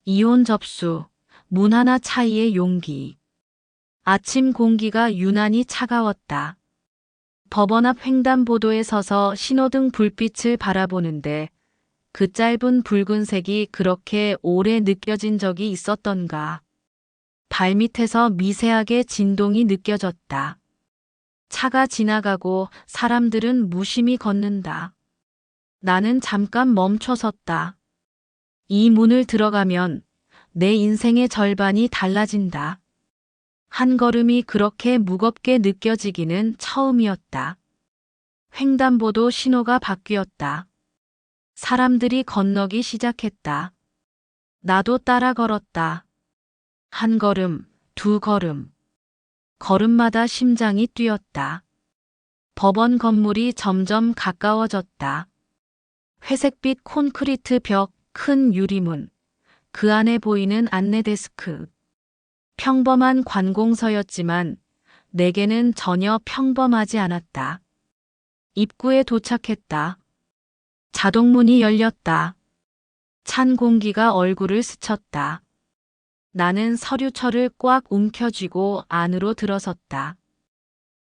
이혼 접수, 문 하나 차이의 용기. 아침 공기가 유난히 차가웠다. 법원 앞 횡단보도에 서서 신호등 불빛을 바라보는데 그 짧은 붉은색이 그렇게 오래 느껴진 적이 있었던가. 발밑에서 미세하게 진동이 느껴졌다. 차가 지나가고 사람들은 무심히 걷는다. 나는 잠깐 멈춰섰다. 이 문을 들어가면 내 인생의 절반이 달라진다. 한 걸음이 그렇게 무겁게 느껴지기는 처음이었다. 횡단보도 신호가 바뀌었다. 사람들이 건너기 시작했다. 나도 따라 걸었다. 한 걸음, 두 걸음. 걸음마다 심장이 뛰었다. 법원 건물이 점점 가까워졌다. 회색빛 콘크리트 벽, 큰 유리문, 그 안에 보이는 안내 데스크. 평범한 관공서였지만 내게는 전혀 평범하지 않았다. 입구에 도착했다. 자동문이 열렸다. 찬 공기가 얼굴을 스쳤다. 나는 서류철을 꽉 움켜쥐고 안으로 들어섰다.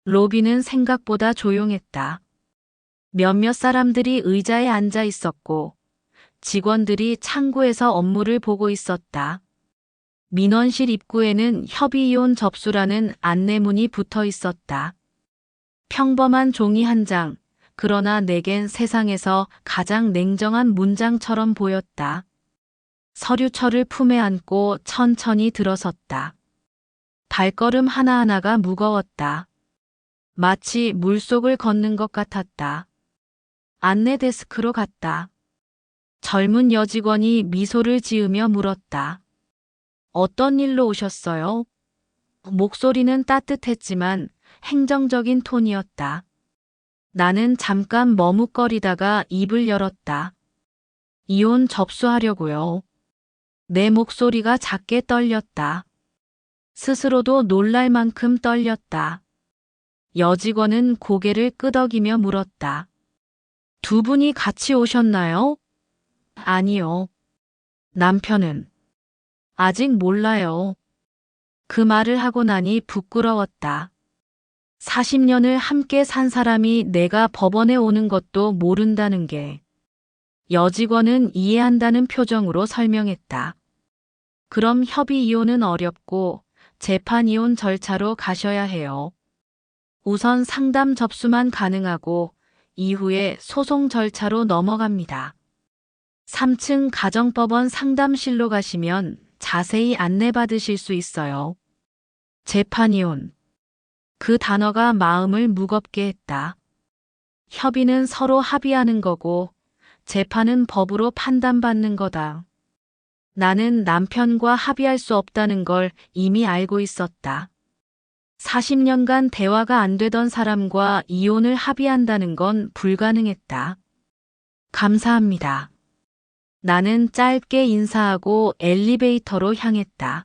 로비는 생각보다 조용했다. 몇몇 사람들이 의자에 앉아 있었고 직원들이 창구에서 업무를 보고 있었다. 민원실 입구에는 협의이혼 접수라는 안내문이 붙어 있었다. 평범한 종이 한 장, 그러나 내겐 세상에서 가장 냉정한 문장처럼 보였다. 서류철을 품에 안고 천천히 들어섰다. 발걸음 하나하나가 무거웠다. 마치 물속을 걷는 것 같았다. 안내 데스크로 갔다. 젊은 여직원이 미소를 지으며 물었다. 어떤 일로 오셨어요? 목소리는 따뜻했지만 행정적인 톤이었다. 나는 잠깐 머뭇거리다가 입을 열었다. 이혼 접수하려고요. 내 목소리가 작게 떨렸다. 스스로도 놀랄 만큼 떨렸다. 여직원은 고개를 끄덕이며 물었다. 두 분이 같이 오셨나요? 아니요. 남편은 아직 몰라요. 그 말을 하고 나니 부끄러웠다. 40년을 함께 산 사람이 내가 법원에 오는 것도 모른다는 게. 여직원은 이해한다는 표정으로 설명했다. 그럼 협의 이혼은 어렵고 재판 이혼 절차로 가셔야 해요. 우선 상담 접수만 가능하고 이후에 소송 절차로 넘어갑니다. 3층 가정법원 상담실로 가시면 자세히 안내받으실 수 있어요. 재판이혼. 그 단어가 마음을 무겁게 했다. 협의는 서로 합의하는 거고 재판은 법으로 판단받는 거다. 나는 남편과 합의할 수 없다는 걸 이미 알고 있었다. 40년간 대화가 안 되던 사람과 이혼을 합의한다는 건 불가능했다. 감사합니다. 나는 짧게 인사하고 엘리베이터로 향했다.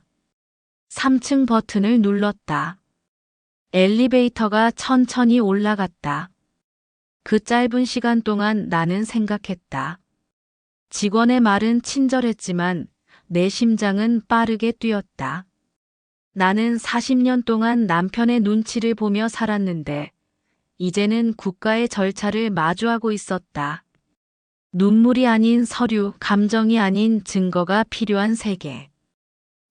3층 버튼을 눌렀다. 엘리베이터가 천천히 올라갔다. 그 짧은 시간 동안 나는 생각했다. 직원의 말은 친절했지만 내 심장은 빠르게 뛰었다. 나는 40년 동안 남편의 눈치를 보며 살았는데 이제는 국가의 절차를 마주하고 있었다. 눈물이 아닌 서류, 감정이 아닌 증거가 필요한 세계.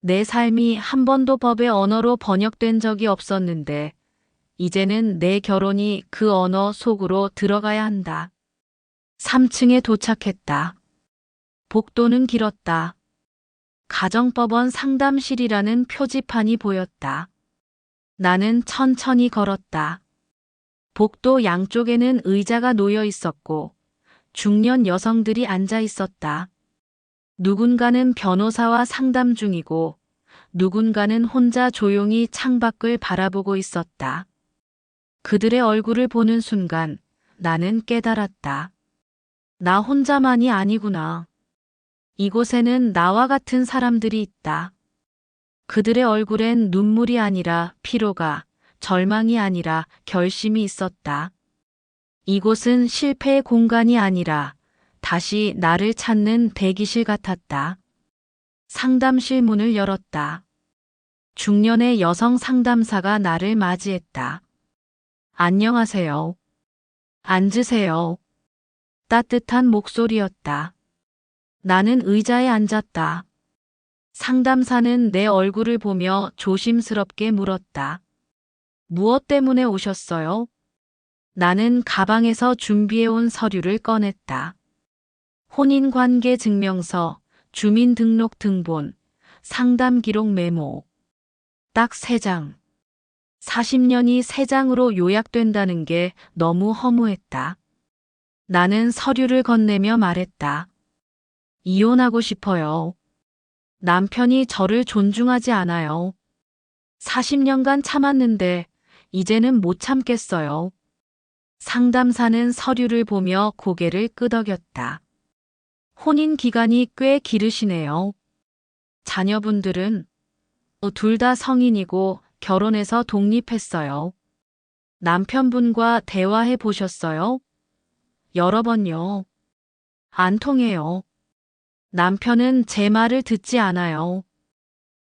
내 삶이 한 번도 법의 언어로 번역된 적이 없었는데 이제는 내 결혼이 그 언어 속으로 들어가야 한다. 3층에 도착했다. 복도는 길었다. 가정법원 상담실이라는 표지판이 보였다. 나는 천천히 걸었다. 복도 양쪽에는 의자가 놓여 있었고 중년 여성들이 앉아 있었다. 누군가는 변호사와 상담 중이고 누군가는 혼자 조용히 창밖을 바라보고 있었다. 그들의 얼굴을 보는 순간 나는 깨달았다. 나 혼자만이 아니구나. 이곳에는 나와 같은 사람들이 있다. 그들의 얼굴엔 눈물이 아니라 피로가, 절망이 아니라 결심이 있었다. 이곳은 실패의 공간이 아니라 다시 나를 찾는 대기실 같았다. 상담실 문을 열었다. 중년의 여성 상담사가 나를 맞이했다. 안녕하세요. 앉으세요. 따뜻한 목소리였다. 나는 의자에 앉았다. 상담사는 내 얼굴을 보며 조심스럽게 물었다. 무엇 때문에 오셨어요? 나는 가방에서 준비해온 서류를 꺼냈다. 혼인관계 증명서, 주민등록등본, 상담기록 메모. 딱 3장. 40년이 3장으로 요약된다는 게 너무 허무했다. 나는 서류를 건네며 말했다. 이혼하고 싶어요. 남편이 저를 존중하지 않아요. 40년간 참았는데 이제는 못 참겠어요. 상담사는 서류를 보며 고개를 끄덕였다. 혼인 기간이 꽤 길으시네요. 자녀분들은 둘 다 성인이고 결혼해서 독립했어요. 남편분과 대화해 보셨어요? 여러 번요. 안 통해요. 남편은 제 말을 듣지 않아요.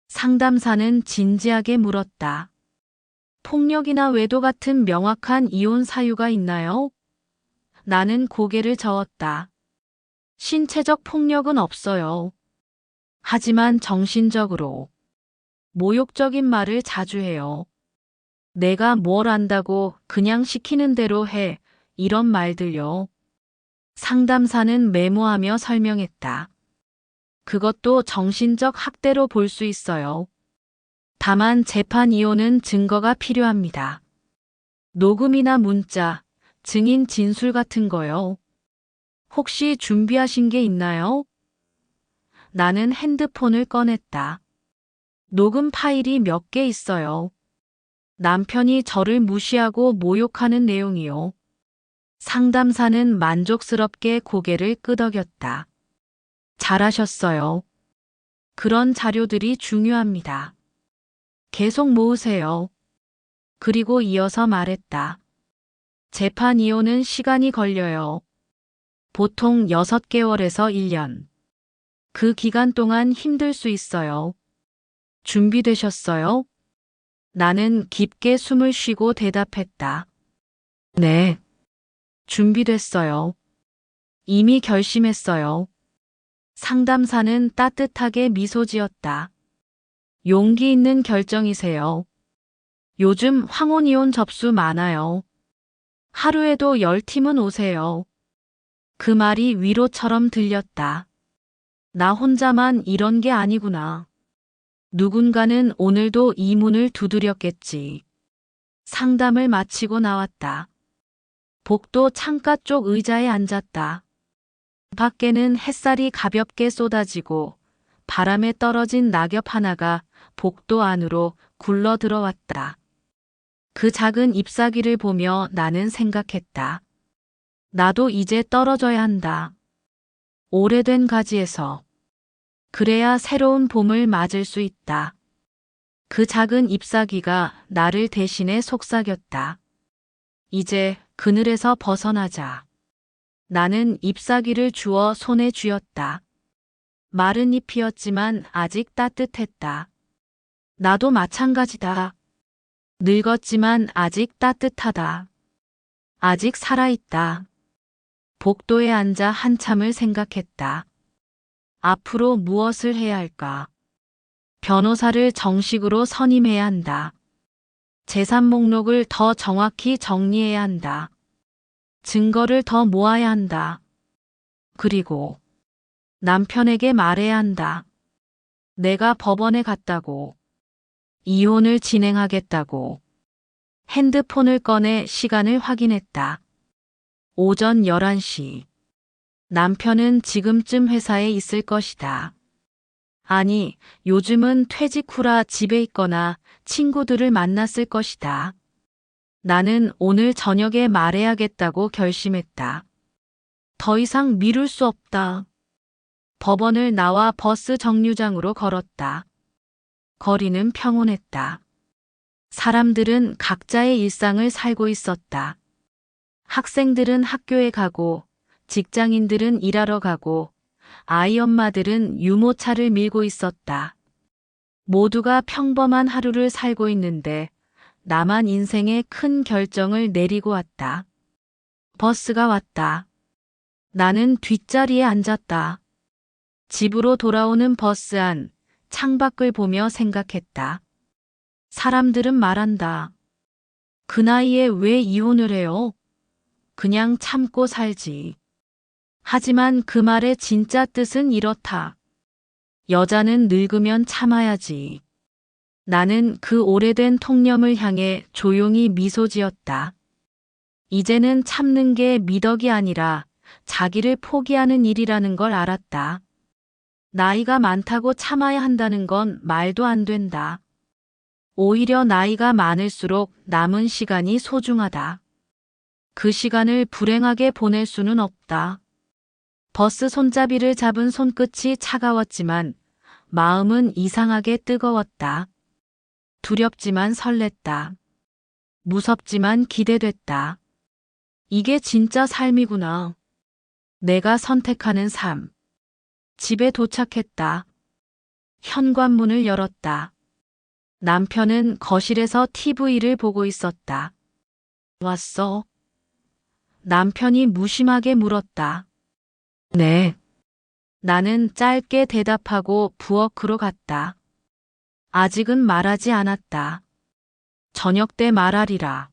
상담사는 진지하게 물었다. 폭력이나 외도 같은 명확한 이혼 사유가 있나요? 나는 고개를 저었다. 신체적 폭력은 없어요. 하지만 정신적으로 모욕적인 말을 자주 해요. 내가 뭘 안다고 그냥 시키는 대로 해. 이런 말들요. 상담사는 메모하며 설명했다. 그것도 정신적 학대로 볼 수 있어요. 다만 재판 이혼은 증거가 필요합니다. 녹음이나 문자, 증인 진술 같은 거요. 혹시 준비하신 게 있나요? 나는 핸드폰을 꺼냈다. 녹음 파일이 몇 개 있어요. 남편이 저를 무시하고 모욕하는 내용이요. 상담사는 만족스럽게 고개를 끄덕였다. 잘하셨어요. 그런 자료들이 중요합니다. 계속 모으세요. 그리고 이어서 말했다. 재판 이혼은 시간이 걸려요. 보통 6개월에서 1년. 그 기간 동안 힘들 수 있어요. 준비되셨어요? 나는 깊게 숨을 쉬고 대답했다. 네. 준비됐어요. 이미 결심했어요. 상담사는 따뜻하게 미소 지었다. 용기 있는 결정이세요. 요즘 황혼이혼 접수 많아요. 하루에도 10팀은 오세요. 그 말이 위로처럼 들렸다. 나 혼자만 이런 게 아니구나. 누군가는 오늘도 이 문을 두드렸겠지. 상담을 마치고 나왔다. 복도 창가 쪽 의자에 앉았다. 밖에는 햇살이 가볍게 쏟아지고 바람에 떨어진 낙엽 하나가 복도 안으로 굴러 들어왔다. 그 작은 잎사귀를 보며 나는 생각했다. 나도 이제 떨어져야 한다. 오래된 가지에서. 그래야 새로운 봄을 맞을 수 있다. 그 작은 잎사귀가 나를 대신해 속삭였다. 이제 그늘에서 벗어나자. 나는 잎사귀를 주워 손에 쥐었다. 마른 잎이었지만 아직 따뜻했다. 나도 마찬가지다. 늙었지만 아직 따뜻하다. 아직 살아있다. 복도에 앉아 한참을 생각했다. 앞으로 무엇을 해야 할까? 변호사를 정식으로 선임해야 한다. 재산 목록을 더 정확히 정리해야 한다. 증거를 더 모아야 한다. 그리고 남편에게 말해야 한다. 내가 법원에 갔다고. 이혼을 진행하겠다고. 핸드폰을 꺼내 시간을 확인했다. 오전 11시. 남편은 지금쯤 회사에 있을 것이다. 아니, 요즘은 퇴직 후라 집에 있거나 친구들을 만났을 것이다. 나는 오늘 저녁에 말해야겠다고 결심했다. 더 이상 미룰 수 없다. 법원을 나와 버스 정류장으로 걸었다. 거리는 평온했다. 사람들은 각자의 일상을 살고 있었다. 학생들은 학교에 가고, 직장인들은 일하러 가고, 아이 엄마들은 유모차를 밀고 있었다. 모두가 평범한 하루를 살고 있는데 나만 인생의 큰 결정을 내리고 왔다. 버스가 왔다. 나는 뒷자리에 앉았다. 집으로 돌아오는 버스 안, 창밖을 보며 생각했다. 사람들은 말한다. 그 나이에 왜 이혼을 해요? 그냥 참고 살지. 하지만 그 말의 진짜 뜻은 이렇다. 여자는 늙으면 참아야지. 나는 그 오래된 통념을 향해 조용히 미소 지었다. 이제는 참는 게 미덕이 아니라 자기를 포기하는 일이라는 걸 알았다. 나이가 많다고 참아야 한다는 건 말도 안 된다. 오히려 나이가 많을수록 남은 시간이 소중하다. 그 시간을 불행하게 보낼 수는 없다. 버스 손잡이를 잡은 손끝이 차가웠지만 마음은 이상하게 뜨거웠다. 두렵지만 설렜다. 무섭지만 기대됐다. 이게 진짜 삶이구나. 내가 선택하는 삶. 집에 도착했다. 현관문을 열었다. 남편은 거실에서 TV를 보고 있었다. 왔어? 남편이 무심하게 물었다. 네. 나는 짧게 대답하고 부엌으로 갔다. 아직은 말하지 않았다. 저녁 때 말하리라.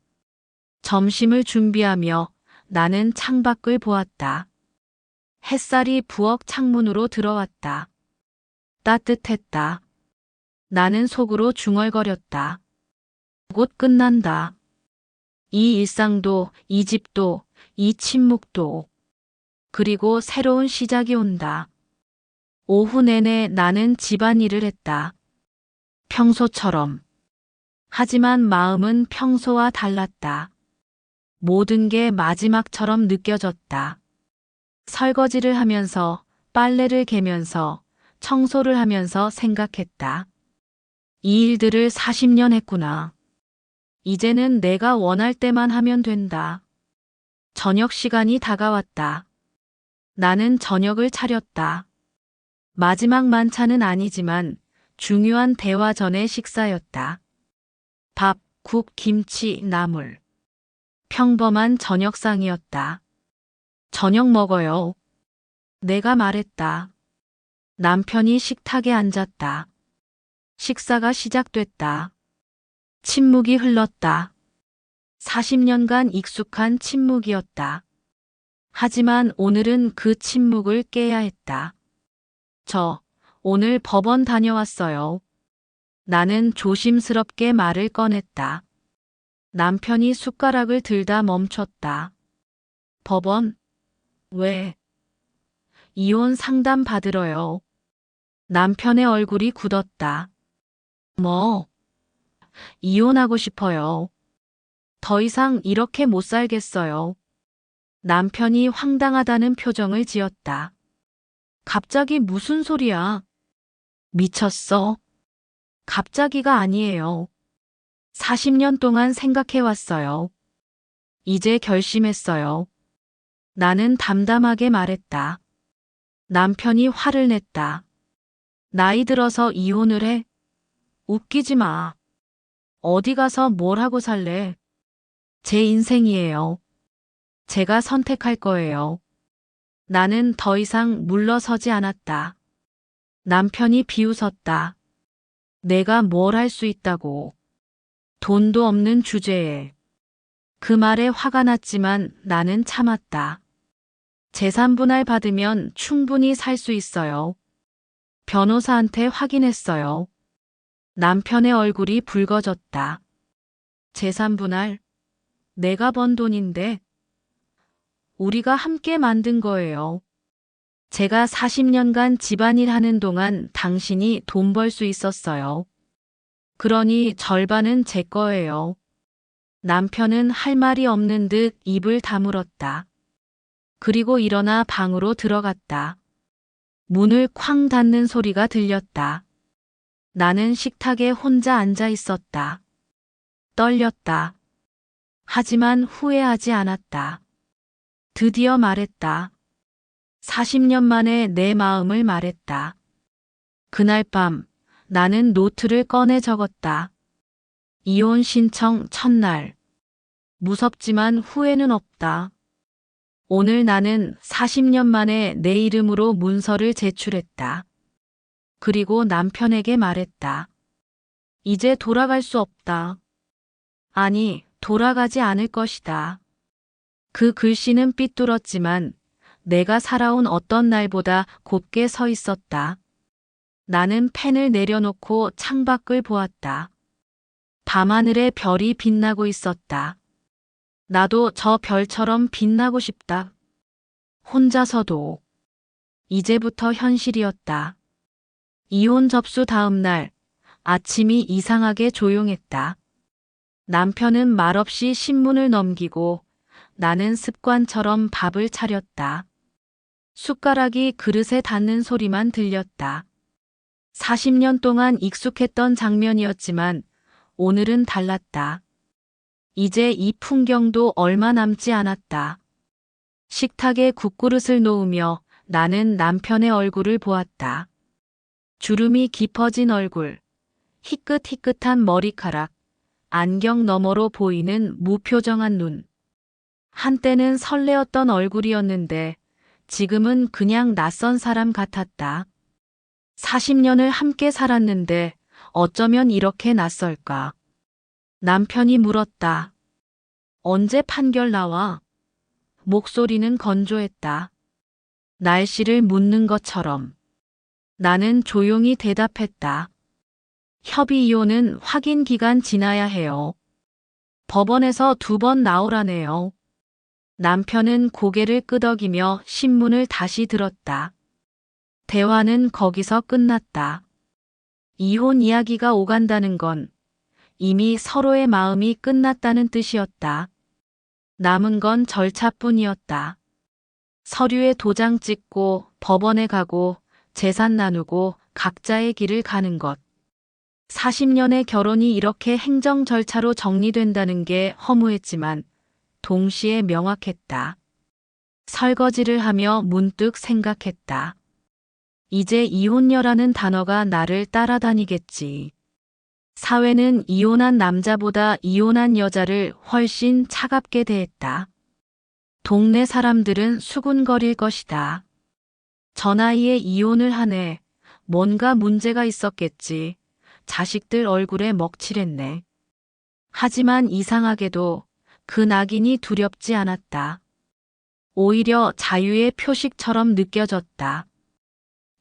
점심을 준비하며 나는 창밖을 보았다. 햇살이 부엌 창문으로 들어왔다. 따뜻했다. 나는 속으로 중얼거렸다. 곧 끝난다. 이 일상도, 이 집도, 이 침묵도. 그리고 새로운 시작이 온다. 오후 내내 나는 집안일을 했다. 평소처럼. 하지만 마음은 평소와 달랐다. 모든 게 마지막처럼 느껴졌다. 설거지를 하면서, 빨래를 개면서, 청소를 하면서 생각했다. 이 일들을 40년 했구나. 이제는 내가 원할 때만 하면 된다. 저녁 시간이 다가왔다. 나는 저녁을 차렸다. 마지막 만찬은 아니지만 중요한 대화 전의 식사였다. 밥, 국, 김치, 나물. 평범한 저녁상이었다. 저녁 먹어요. 내가 말했다. 남편이 식탁에 앉았다. 식사가 시작됐다. 침묵이 흘렀다. 40년간 익숙한 침묵이었다. 하지만 오늘은 그 침묵을 깨야 했다. 저, 오늘 법원 다녀왔어요. 나는 조심스럽게 말을 꺼냈다. 남편이 숟가락을 들다 멈췄다. 법원? 왜? 이혼 상담 받으러요. 남편의 얼굴이 굳었다. 뭐? 이혼하고 싶어요. 더 이상 이렇게 못 살겠어요. 남편이 황당하다는 표정을 지었다. 갑자기 무슨 소리야? 미쳤어? 갑자기가 아니에요. 40년 동안 생각해왔어요. 이제 결심했어요. 나는 담담하게 말했다. 남편이 화를 냈다. 나이 들어서 이혼을 해? 웃기지 마. 어디 가서 뭘 하고 살래? 제 인생이에요. 제가 선택할 거예요. 나는 더 이상 물러서지 않았다. 남편이 비웃었다. 내가 뭘 할 수 있다고. 돈도 없는 주제에. 그 말에 화가 났지만 나는 참았다. 재산 분할 받으면 충분히 살 수 있어요. 변호사한테 확인했어요. 남편의 얼굴이 붉어졌다. 재산 분할? 내가 번 돈인데. 우리가 함께 만든 거예요. 제가 40년간 집안일 하는 동안 당신이 돈 벌 수 있었어요. 그러니 절반은 제 거예요. 남편은 할 말이 없는 듯 입을 다물었다. 그리고 일어나 방으로 들어갔다. 문을 쾅 닫는 소리가 들렸다. 나는 식탁에 혼자 앉아 있었다. 떨렸다. 하지만 후회하지 않았다. 드디어 말했다. 40년 만에 내 마음을 말했다. 그날 밤 나는 노트를 꺼내 적었다. 이혼 신청 첫날. 무섭지만 후회는 없다. 오늘 나는 40년 만에 내 이름으로 문서를 제출했다. 그리고 남편에게 말했다. 이제 돌아갈 수 없다. 아니, 돌아가지 않을 것이다. 그 글씨는 삐뚤었지만 내가 살아온 어떤 날보다 곱게 서 있었다. 나는 펜을 내려놓고 창밖을 보았다. 밤하늘에 별이 빛나고 있었다. 나도 저 별처럼 빛나고 싶다. 혼자서도. 이제부터 현실이었다. 이혼 접수 다음 날 아침이 이상하게 조용했다. 남편은 말없이 신문을 넘기고 나는 습관처럼 밥을 차렸다. 숟가락이 그릇에 닿는 소리만 들렸다. 40년 동안 익숙했던 장면이었지만 오늘은 달랐다. 이제 이 풍경도 얼마 남지 않았다. 식탁에 국그릇을 놓으며 나는 남편의 얼굴을 보았다. 주름이 깊어진 얼굴, 희끗희끗한 머리카락, 안경 너머로 보이는 무표정한 눈. 한때는 설레었던 얼굴이었는데 지금은 그냥 낯선 사람 같았다. 40년을 함께 살았는데 어쩌면 이렇게 낯설까? 남편이 물었다. 언제 판결 나와? 목소리는 건조했다. 날씨를 묻는 것처럼. 나는 조용히 대답했다. 협의 이혼은 확인 기간 지나야 해요. 법원에서 2번 나오라네요. 남편은 고개를 끄덕이며 신문을 다시 들었다. 대화는 거기서 끝났다. 이혼 이야기가 오간다는 건 이미 서로의 마음이 끝났다는 뜻이었다. 남은 건 절차뿐이었다. 서류에 도장 찍고 법원에 가고 재산 나누고 각자의 길을 가는 것. 40년의 결혼이 이렇게 행정 절차로 정리된다는 게 허무했지만 동시에 명확했다. 설거지를 하며 문득 생각했다. 이제 이혼녀라는 단어가 나를 따라다니겠지. 사회는 이혼한 남자보다 이혼한 여자를 훨씬 차갑게 대했다. 동네 사람들은 수군거릴 것이다. 저 나이에 이혼을 하네. 뭔가 문제가 있었겠지. 자식들 얼굴에 먹칠했네. 하지만 이상하게도 그 낙인이 두렵지 않았다. 오히려 자유의 표식처럼 느껴졌다.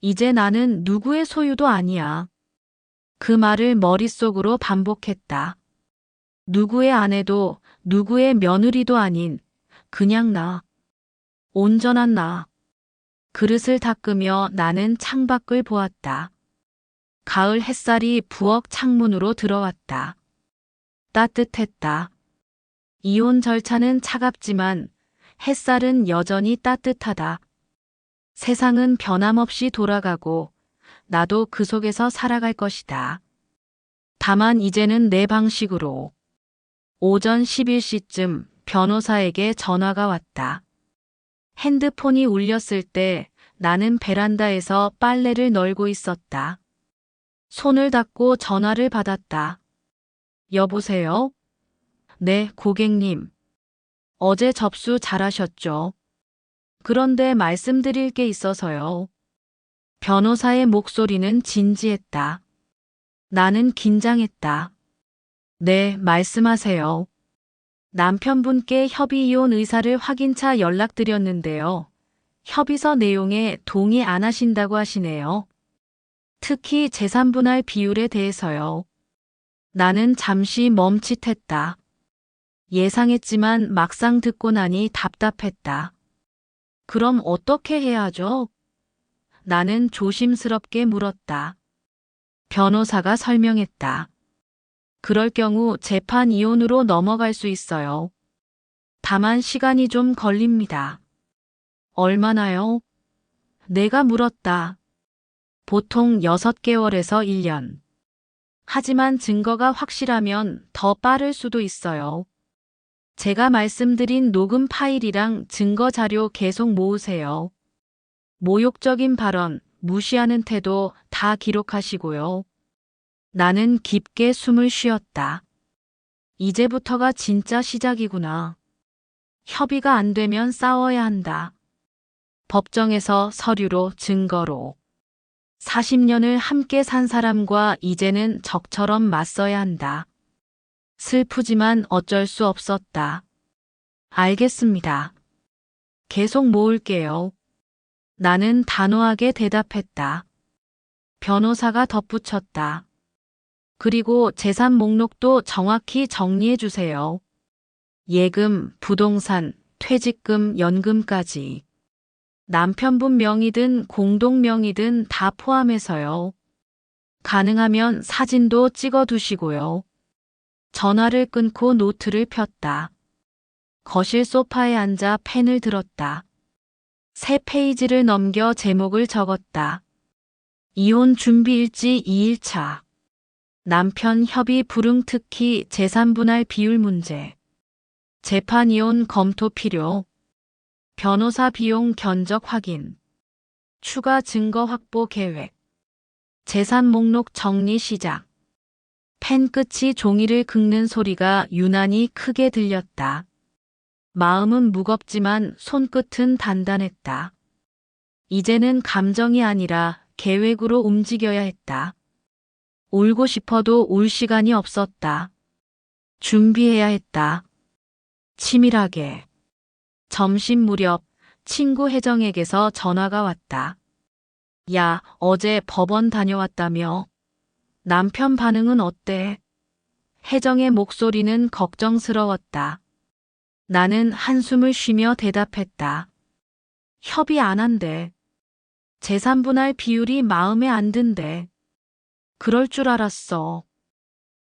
이제 나는 누구의 소유도 아니야. 그 말을 머릿속으로 반복했다. 누구의 아내도 누구의 며느리도 아닌 그냥 나. 온전한 나. 그릇을 닦으며 나는 창밖을 보았다. 가을 햇살이 부엌 창문으로 들어왔다. 따뜻했다. 이혼 절차는 차갑지만 햇살은 여전히 따뜻하다. 세상은 변함없이 돌아가고 나도 그 속에서 살아갈 것이다. 다만 이제는 내 방식으로. 오전 11시쯤 변호사에게 전화가 왔다. 핸드폰이 울렸을 때 나는 베란다에서 빨래를 널고 있었다. 손을 닦고 전화를 받았다. 여보세요? 네, 고객님. 어제 접수 잘하셨죠? 그런데 말씀드릴 게 있어서요. 변호사의 목소리는 진지했다. 나는 긴장했다. 네, 말씀하세요. 남편분께 협의 이혼 의사를 확인차 연락드렸는데요. 협의서 내용에 동의 안 하신다고 하시네요. 특히 재산분할 비율에 대해서요. 나는 잠시 멈칫했다. 예상했지만 막상 듣고 나니 답답했다. 그럼 어떻게 해야 하죠? 나는 조심스럽게 물었다. 변호사가 설명했다. 그럴 경우 재판 이혼으로 넘어갈 수 있어요. 다만 시간이 좀 걸립니다. 얼마나요? 내가 물었다. 보통 6개월에서 1년. 하지만 증거가 확실하면 더 빠를 수도 있어요. 제가 말씀드린 녹음 파일이랑 증거 자료 계속 모으세요. 모욕적인 발언, 무시하는 태도 다 기록하시고요. 나는 깊게 숨을 쉬었다. 이제부터가 진짜 시작이구나. 협의가 안 되면 싸워야 한다. 법정에서 서류로 증거로. 40년을 함께 산 사람과 이제는 적처럼 맞서야 한다. 슬프지만 어쩔 수 없었다. 알겠습니다. 계속 모을게요. 나는 단호하게 대답했다. 변호사가 덧붙였다. 그리고 재산 목록도 정확히 정리해 주세요. 예금, 부동산, 퇴직금, 연금까지. 남편분 명의든 공동 명의든 다 포함해서요. 가능하면 사진도 찍어 두시고요. 전화를 끊고 노트를 폈다. 거실 소파에 앉아 펜을 들었다. 세 페이지를 넘겨 제목을 적었다. 이혼 준비 일지 2일차. 남편 협의 불응 특히 재산 분할 비율 문제. 재판 이혼 검토 필요. 변호사 비용 견적 확인. 추가 증거 확보 계획. 재산 목록 정리 시작. 펜 끝이 종이를 긁는 소리가 유난히 크게 들렸다. 마음은 무겁지만 손끝은 단단했다. 이제는 감정이 아니라 계획으로 움직여야 했다. 울고 싶어도 울 시간이 없었다. 준비해야 했다. 치밀하게. 점심 무렵 친구 혜정에게서 전화가 왔다. 야, 어제 법원 다녀왔다며? 남편 반응은 어때? 혜정의 목소리는 걱정스러웠다. 나는 한숨을 쉬며 대답했다. 협의 안 한대. 재산 분할 비율이 마음에 안 든대. 그럴 줄 알았어.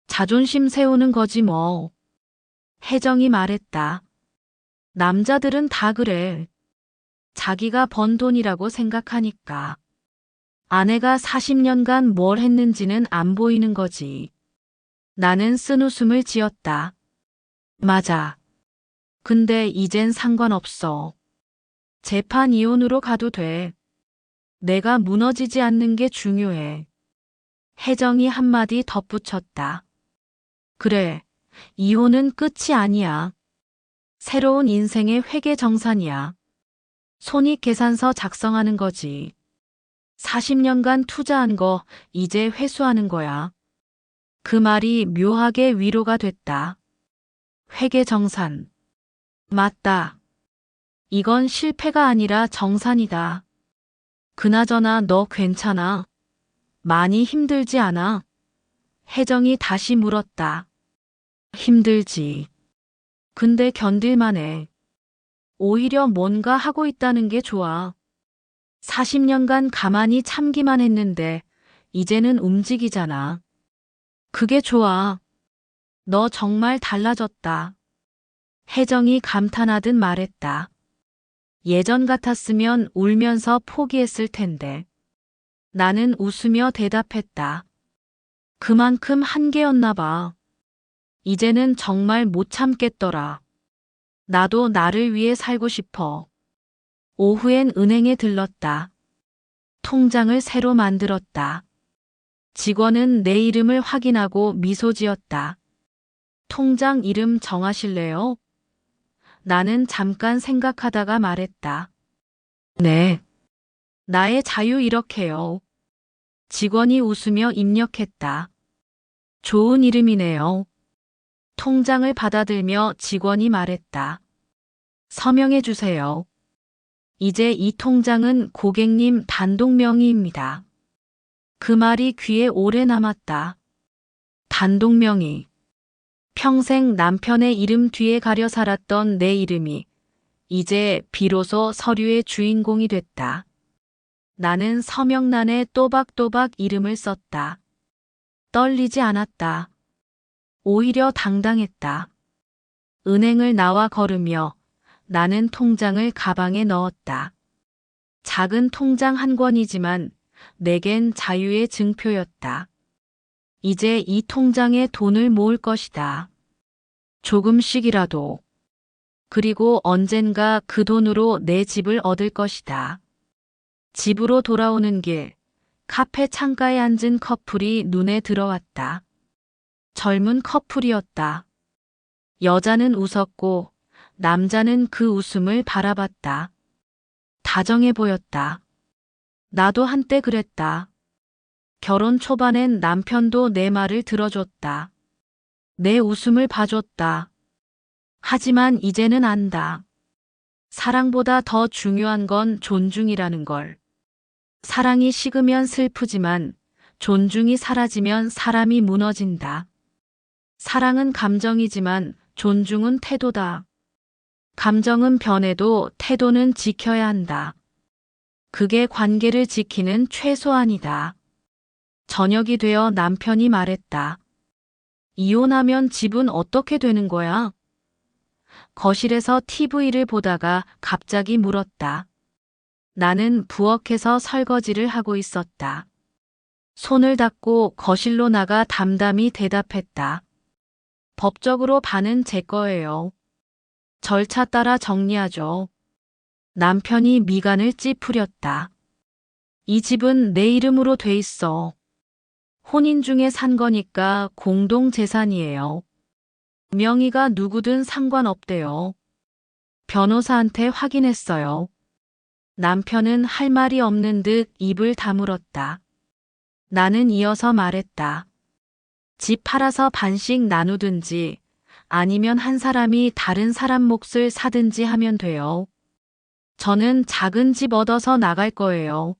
자존심 세우는 거지 뭐. 혜정이 말했다. 남자들은 다 그래. 자기가 번 돈이라고 생각하니까. 아내가 40년간 뭘 했는지는 안 보이는 거지. 나는 쓴웃음을 지었다. 맞아. 근데 이젠 상관없어. 재판 이혼으로 가도 돼. 내가 무너지지 않는 게 중요해. 혜정이 한마디 덧붙였다. 그래, 이혼은 끝이 아니야. 새로운 인생의 회계정산이야. 손익계산서 작성하는 거지. 40년간 투자한 거 이제 회수하는 거야. 그 말이 묘하게 위로가 됐다. 회계정산. 맞다. 이건 실패가 아니라 정산이다. 그나저나 너 괜찮아? 많이 힘들지 않아? 혜정이 다시 물었다. 힘들지. 근데 견딜만해. 오히려 뭔가 하고 있다는 게 좋아. 40년간 가만히 참기만 했는데 이제는 움직이잖아. 그게 좋아. 너 정말 달라졌다. 혜정이 감탄하듯 말했다. 예전 같았으면 울면서 포기했을 텐데. 나는 웃으며 대답했다. 그만큼 한계였나 봐. 이제는 정말 못 참겠더라. 나도 나를 위해 살고 싶어. 오후엔 은행에 들렀다. 통장을 새로 만들었다. 직원은 내 이름을 확인하고 미소 지었다. 통장 이름 정하실래요? 나는 잠깐 생각하다가 말했다. 네. 나의 자유 이렇게요. 직원이 웃으며 입력했다. 좋은 이름이네요. 통장을 받아들며 직원이 말했다. 서명해 주세요. 이제 이 통장은 고객님 단독 명의입니다. 그 말이 귀에 오래 남았다. 단독 명의. 평생 남편의 이름 뒤에 가려 살았던 내 이름이 이제 비로소 서류의 주인공이 됐다. 나는 서명란에 또박또박 이름을 썼다. 떨리지 않았다. 오히려 당당했다. 은행을 나와 걸으며 나는 통장을 가방에 넣었다. 작은 통장 한 권이지만 내겐 자유의 증표였다. 이제 이 통장에 돈을 모을 것이다. 조금씩이라도. 그리고 언젠가 그 돈으로 내 집을 얻을 것이다. 집으로 돌아오는 길, 카페 창가에 앉은 커플이 눈에 들어왔다. 젊은 커플이었다. 여자는 웃었고 남자는 그 웃음을 바라봤다. 다정해 보였다. 나도 한때 그랬다. 결혼 초반엔 남편도 내 말을 들어줬다. 내 웃음을 봐줬다. 하지만 이제는 안다. 사랑보다 더 중요한 건 존중이라는 걸. 사랑이 식으면 슬프지만 존중이 사라지면 사람이 무너진다. 사랑은 감정이지만 존중은 태도다. 감정은 변해도 태도는 지켜야 한다. 그게 관계를 지키는 최소한이다. 저녁이 되어 남편이 말했다. 이혼하면 집은 어떻게 되는 거야? 거실에서 TV를 보다가 갑자기 물었다. 나는 부엌에서 설거지를 하고 있었다. 손을 닦고 거실로 나가 담담히 대답했다. 법적으로 반은 제 거예요. 절차 따라 정리하죠. 남편이 미간을 찌푸렸다. 이 집은 내 이름으로 돼 있어. 혼인 중에 산 거니까 공동 재산이에요. 명의가 누구든 상관없대요. 변호사한테 확인했어요. 남편은 할 말이 없는 듯 입을 다물었다. 나는 이어서 말했다. 집 팔아서 반씩 나누든지 아니면 한 사람이 다른 사람 몫을 사든지 하면 돼요. 저는 작은 집 얻어서 나갈 거예요.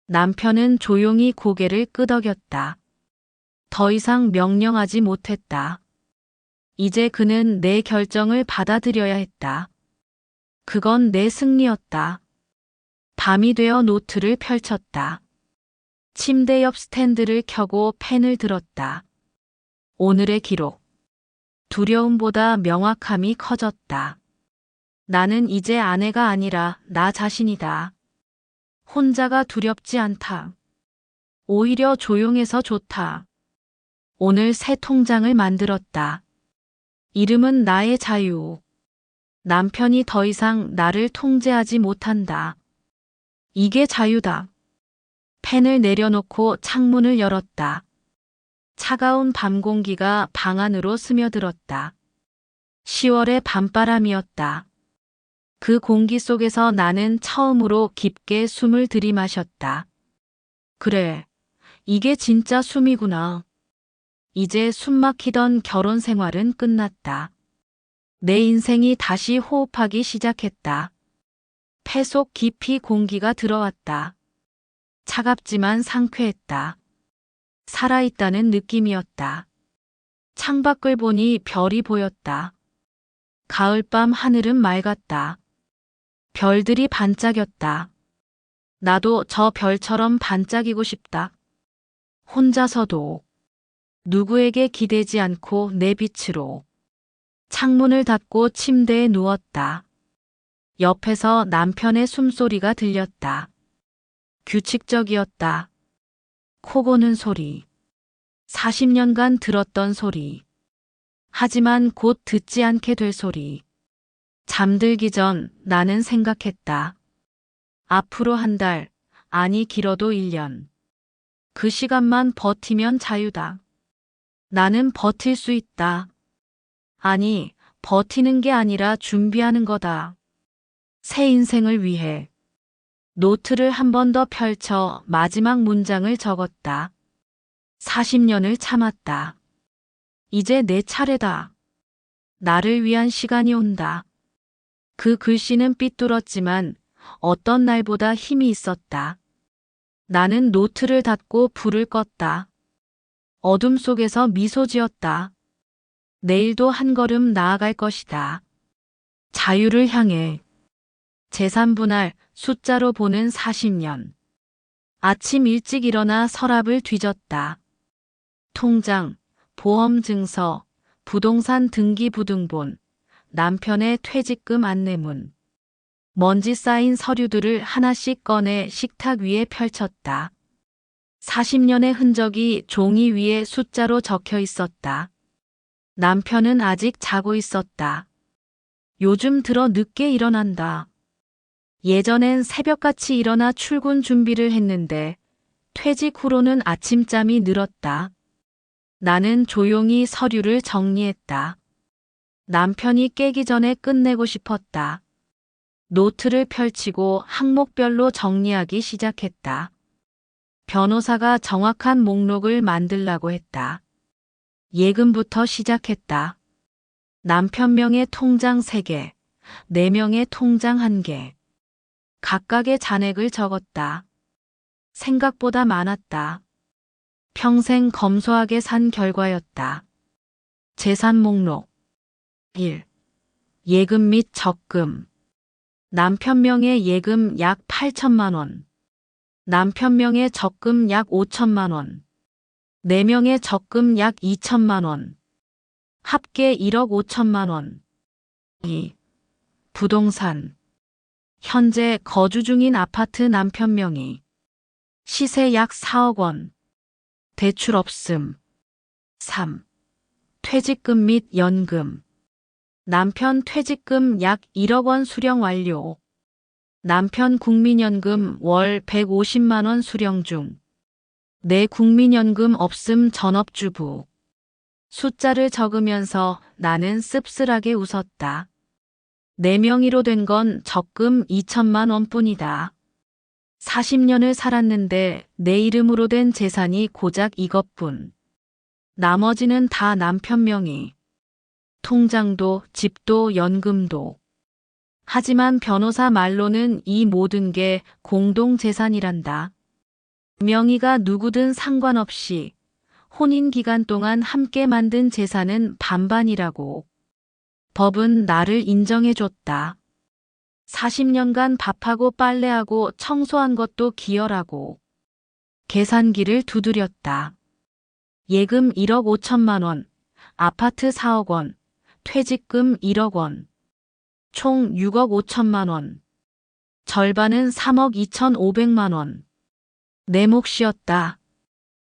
남편은 조용히 고개를 끄덕였다. 더 이상 명령하지 못했다. 이제 그는 내 결정을 받아들여야 했다. 그건 내 승리였다. 밤이 되어 노트를 펼쳤다. 침대 옆 스탠드를 켜고 펜을 들었다. 오늘의 기록. 두려움보다 명확함이 커졌다. 나는 이제 아내가 아니라 나 자신이다. 혼자가 두렵지 않다. 오히려 조용해서 좋다. 오늘 새 통장을 만들었다. 이름은 나의 자유. 남편이 더 이상 나를 통제하지 못한다. 이게 자유다. 펜을 내려놓고 창문을 열었다. 차가운 밤 공기가 방 안으로 스며들었다. 10월의 밤바람이었다. 그 공기 속에서 나는 처음으로 깊게 숨을 들이마셨다. 그래, 이게 진짜 숨이구나. 이제 숨막히던 결혼 생활은 끝났다. 내 인생이 다시 호흡하기 시작했다. 폐 속 깊이 공기가 들어왔다. 차갑지만 상쾌했다. 살아있다는 느낌이었다. 창밖을 보니 별이 보였다. 가을밤 하늘은 맑았다. 별들이 반짝였다. 나도 저 별처럼 반짝이고 싶다. 혼자서도 누구에게 기대지 않고 내 빛으로. 창문을 닫고 침대에 누웠다. 옆에서 남편의 숨소리가 들렸다. 규칙적이었다. 코 고는 소리. 40년간 들었던 소리. 하지만 곧 듣지 않게 될 소리. 잠들기 전 나는 생각했다. 앞으로 한 달, 아니 길어도 1년. 그 시간만 버티면 자유다. 나는 버틸 수 있다. 아니, 버티는 게 아니라 준비하는 거다. 새 인생을 위해. 노트를 한 번 더 펼쳐 마지막 문장을 적었다. 40년을 참았다. 이제 내 차례다. 나를 위한 시간이 온다. 그 글씨는 삐뚤었지만 어떤 날보다 힘이 있었다. 나는 노트를 닫고 불을 껐다. 어둠 속에서 미소 지었다. 내일도 한 걸음 나아갈 것이다. 자유를 향해. 재산분할 숫자로 보는 40년. 아침 일찍 일어나 서랍을 뒤졌다. 통장, 보험증서, 부동산 등기부등본, 남편의 퇴직금 안내문. 먼지 쌓인 서류들을 하나씩 꺼내 식탁 위에 펼쳤다. 40년의 흔적이 종이 위에 숫자로 적혀 있었다. 남편은 아직 자고 있었다. 요즘 들어 늦게 일어난다. 예전엔 새벽같이 일어나 출근 준비를 했는데 퇴직 후로는 아침잠이 늘었다. 나는 조용히 서류를 정리했다. 남편이 깨기 전에 끝내고 싶었다. 노트를 펼치고 항목별로 정리하기 시작했다. 변호사가 정확한 목록을 만들라고 했다. 예금부터 시작했다. 남편 명의 통장 3개, 내 명의 통장 1개. 각각의 잔액을 적었다. 생각보다 많았다. 평생 검소하게 산 결과였다. 재산 목록 1. 예금 및 적금. 남편 명의 예금 약 8천만 원. 남편 명의 적금 약 5천만 원. 내 명의 적금 약 2천만 원. 합계 1억 5천만 원. 2. 부동산. 현재 거주 중인 아파트 남편 명의. 시세 약 4억 원. 대출 없음. 3. 퇴직금 및 연금. 남편 퇴직금 약 1억 원 수령 완료. 남편 국민연금 월 150만 원 수령 중. 내 국민연금 없음 전업주부. 숫자를 적으면서 나는 씁쓸하게 웃었다. 내 명의로 된 건 적금 2천만 원뿐이다. 40년을 살았는데 내 이름으로 된 재산이 고작 이것뿐. 나머지는 다 남편 명의. 통장도 집도 연금도. 하지만 변호사 말로는 이 모든 게 공동재산이란다. 명의가 누구든 상관없이 혼인 기간 동안 함께 만든 재산은 반반이라고. 법은 나를 인정해줬다. 40년간 밥하고 빨래하고 청소한 것도 기여라고. 계산기를 두드렸다. 예금 1억 5천만 원, 아파트 4억 원, 퇴직금 1억 원. 총 6억 5천만 원. 절반은 3억 2,500만 원. 내 몫이었다.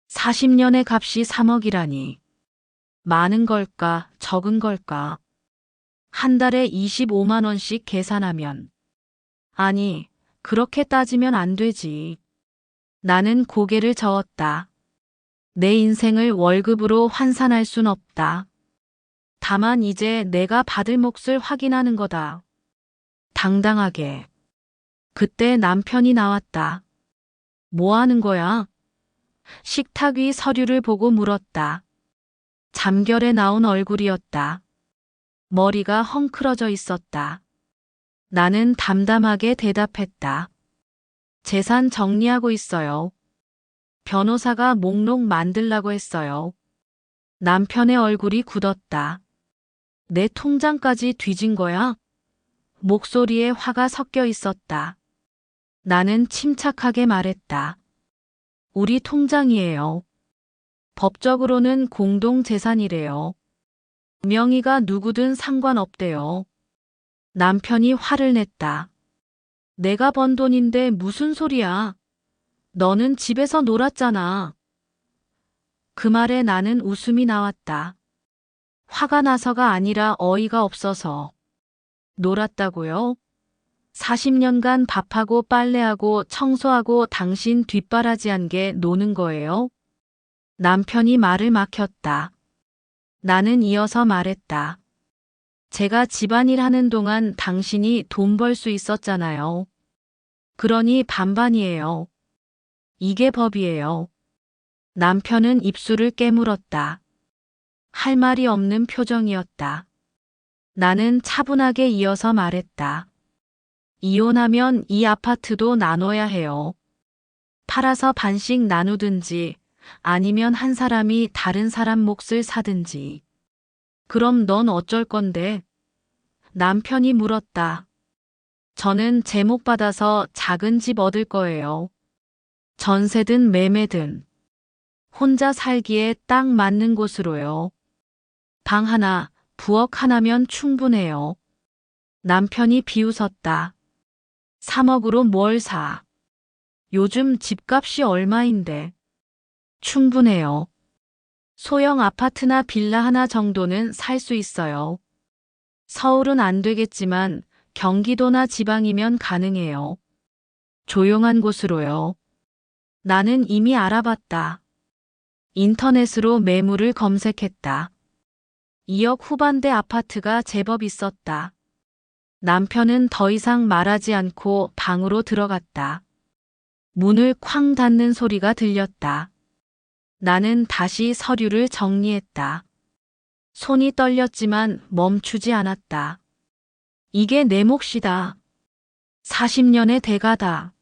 40년의 값이 3억이라니. 많은 걸까, 적은 걸까? 한 달에 25만 원씩 계산하면. 아니, 그렇게 따지면 안 되지. 나는 고개를 저었다. 내 인생을 월급으로 환산할 순 없다. 다만 이제 내가 받을 몫을 확인하는 거다. 당당하게. 그때 남편이 나왔다. 뭐 하는 거야? 식탁 위 서류를 보고 물었다. 잠결에 나온 얼굴이었다. 머리가 헝클어져 있었다. 나는 담담하게 대답했다. 재산 정리하고 있어요. 변호사가 목록 만들라고 했어요. 남편의 얼굴이 굳었다. 내 통장까지 뒤진 거야? 목소리에 화가 섞여 있었다. 나는 침착하게 말했다. 우리 통장이에요. 법적으로는 공동재산이래요. 명의가 누구든 상관없대요. 남편이 화를 냈다. 내가 번 돈인데 무슨 소리야? 너는 집에서 놀았잖아. 그 말에 나는 웃음이 나왔다. 화가 나서가 아니라 어이가 없어서. 놀았다고요? 40년간 밥하고 빨래하고 청소하고 당신 뒷바라지한 게 노는 거예요? 남편이 말을 막혔다. 나는 이어서 말했다. 제가 집안일 하는 동안 당신이 돈 벌 수 있었잖아요. 그러니 반반이에요. 이게 법이에요. 남편은 입술을 깨물었다. 할 말이 없는 표정이었다. 나는 차분하게 이어서 말했다. 이혼하면 이 아파트도 나눠야 해요. 팔아서 반씩 나누든지 아니면 한 사람이 다른 사람 몫을 사든지. 그럼 넌 어쩔 건데? 남편이 물었다. 저는 제목 받아서 작은 집 얻을 거예요. 전세든 매매든. 혼자 살기에 딱 맞는 곳으로요. 방 하나, 부엌 하나면 충분해요. 남편이 비웃었다. 3억으로 뭘 사? 요즘 집값이 얼마인데. 충분해요. 소형 아파트나 빌라 하나 정도는 살 수 있어요. 서울은 안 되겠지만 경기도나 지방이면 가능해요. 조용한 곳으로요. 나는 이미 알아봤다. 인터넷으로 매물을 검색했다. 2억 후반대 아파트가 제법 있었다. 남편은 더 이상 말하지 않고 방으로 들어갔다. 문을 쾅 닫는 소리가 들렸다. 나는 다시 서류를 정리했다. 손이 떨렸지만 멈추지 않았다. 이게 내 몫이다. 40년의 대가다.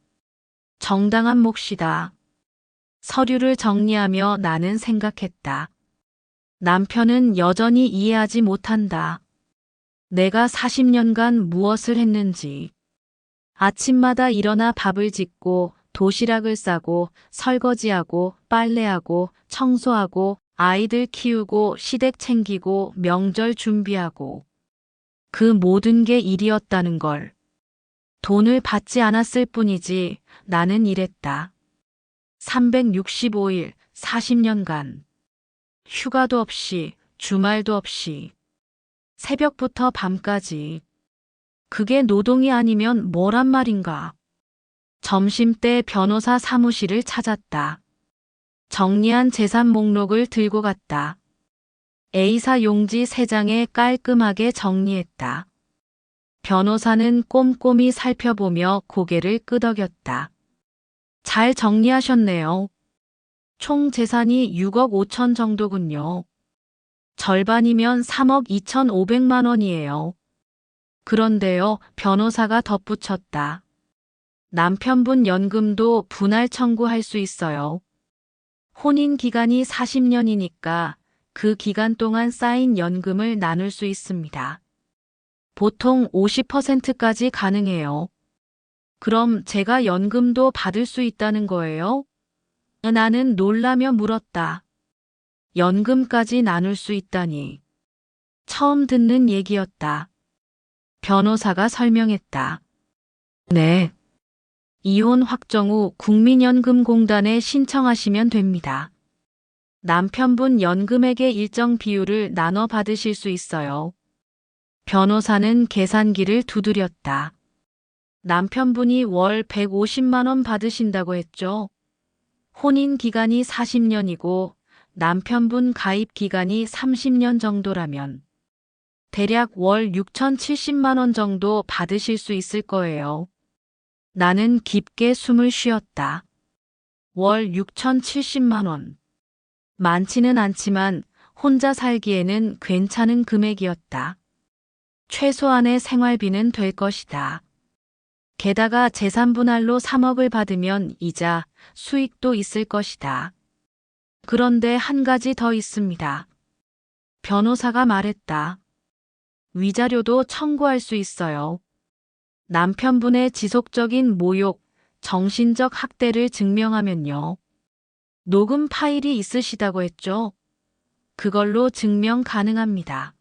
정당한 몫이다. 서류를 정리하며 나는 생각했다. 남편은 여전히 이해하지 못한다. 내가 40년간 무엇을 했는지. 아침마다 일어나 밥을 짓고 도시락을 싸고 설거지하고 빨래하고 청소하고 아이들 키우고 시댁 챙기고 명절 준비하고 그 모든 게 일이었다는 걸. 돈을 받지 않았을 뿐이지 나는 일했다. 365일 40년간. 휴가도 없이 주말도 없이 새벽부터 밤까지. 그게 노동이 아니면 뭐란 말인가. 점심때 변호사 사무실을 찾았다. 정리한 재산 목록을 들고 갔다. A사 용지 3장에 깔끔하게 정리했다. 변호사는 꼼꼼히 살펴보며 고개를 끄덕였다. 잘 정리하셨네요. 총 재산이 6억 5천 정도군요. 절반이면 3억 2,500만 원이에요. 그런데요, 변호사가 덧붙였다. 남편분 연금도 분할 청구할 수 있어요. 혼인 기간이 40년이니까 그 기간 동안 쌓인 연금을 나눌 수 있습니다. 보통 50%까지 가능해요. 그럼 제가 연금도 받을 수 있다는 거예요? 나는 놀라며 물었다. 연금까지 나눌 수 있다니. 처음 듣는 얘기였다. 변호사가 설명했다. 네. 이혼 확정 후 국민연금공단에 신청하시면 됩니다. 남편분 연금액의 일정 비율을 나눠 받으실 수 있어요. 변호사는 계산기를 두드렸다. 남편분이 월 150만 원 받으신다고 했죠? 혼인 기간이 40년이고 남편분 가입 기간이 30년 정도라면 대략 월 6,070만 원 정도 받으실 수 있을 거예요. 나는 깊게 숨을 쉬었다. 월 6,070만 원. 많지는 않지만 혼자 살기에는 괜찮은 금액이었다. 최소한의 생활비는 될 것이다. 게다가 재산 분할로 3억을 받으면 이자, 수익도 있을 것이다. 그런데 한 가지 더 있습니다. 변호사가 말했다. 위자료도 청구할 수 있어요. 남편분의 지속적인 모욕, 정신적 학대를 증명하면요. 녹음 파일이 있으시다고 했죠? 그걸로 증명 가능합니다.